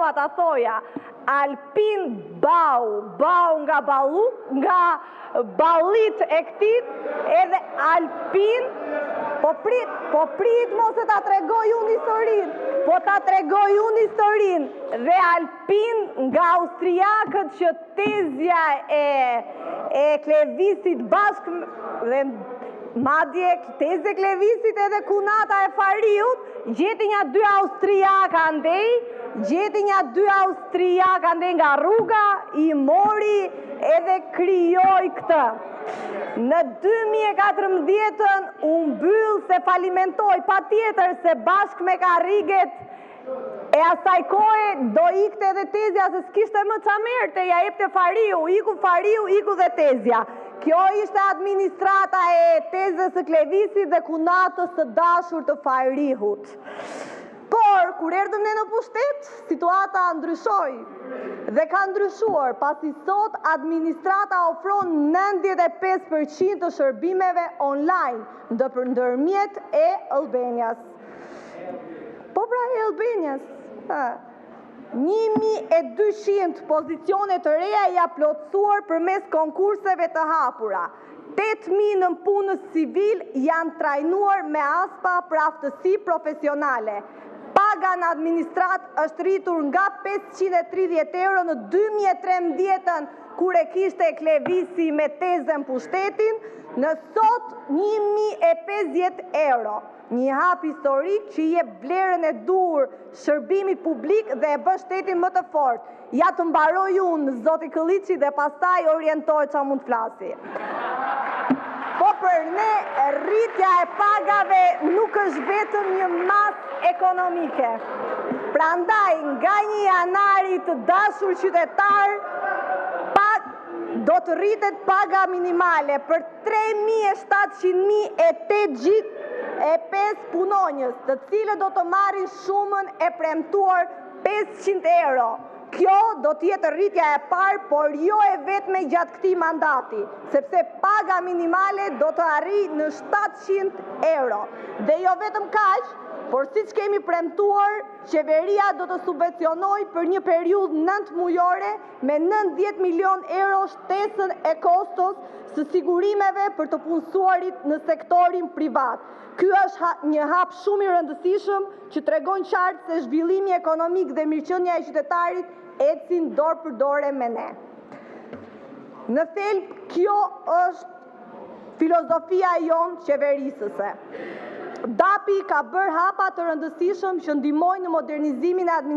prova ta thoja. Alpin bau nga ballit e këtit, edhe Alpin, po prit mos e ta tregoj unë historin, po ta tregoj unë historin, dhe Alpin nga austriakët që tezja e Klevisit bashkë, dhe madje tezja e Klevisit edhe kunata e Fariut, gjeti një dy austriaka ndej nga rruga, i mori edhe krijoi këtë. Në 2014 u mbyll se falimentoi, patjetër se bashkë me karriget e asaj kohe do ikte edhe tezja se s'kishte më ça merrte, ja jepte Fariu, iku dhe tezja. Kjo ishte administrata e tezës së Klevisit dhe kunatës së dashur të Farihut. Por, kur erdhëm ne në pushtet, situata ndryshoi dhe ka ndryshuar, pasi sot administrata ofron 95% të shërbimeve online ndërmjet e-Albanias. Po pra e-Albanias, 1200 pozicione të reja ja plotësuar përmes konkurseve të hapura. 8.000 në punës civil janë trajnuar me aspa për aftësi profesionale. Paga në administrat është rritur nga 530 euro në 2013 kur e kishte Klevisi me tezën pushtetin, në sot 1050 euro. Një hap historik që i jep vlerën e dur shërbimit publik dhe e bë shtetin më të fortë. Ja të mbaroj unë, zoti Këlliçi, dhe pastaj orientoj që mund të flasi. Po për ne, rritja e pagave nuk është vetëm një masë ekonomike. Prandaj, nga 1 janari të dashur qytetar, do të rritet paga minimale për 3.700.005 punonjës, të cilët do të marrin shumën e premtuar 500 euro. Kjo do t'jetë rritja e parë, por jo e vetme gjatë këtij mandati, sepse paga minimale do të arrijë në 700 euro. Dhe jo vetëm kaq, por siç kemi premtuar, qeveria do të subvencionojë për një periudhë 9 mujore me 90 milion euro shtesën e kostos së sigurimeve për të punësuarit në sektorin privat. Ky është një hap shumë i rëndësishëm që tregon qartë se zhvillimi ekonomik dhe mirëqenia e qytetarit ecin dorë për dore me ne. Në thelb, kjo është filozofia jonë qeverisëse. DAP-i ka bërë hapa të rëndësishëm që ndihmojnë në modernizimin e administrativë.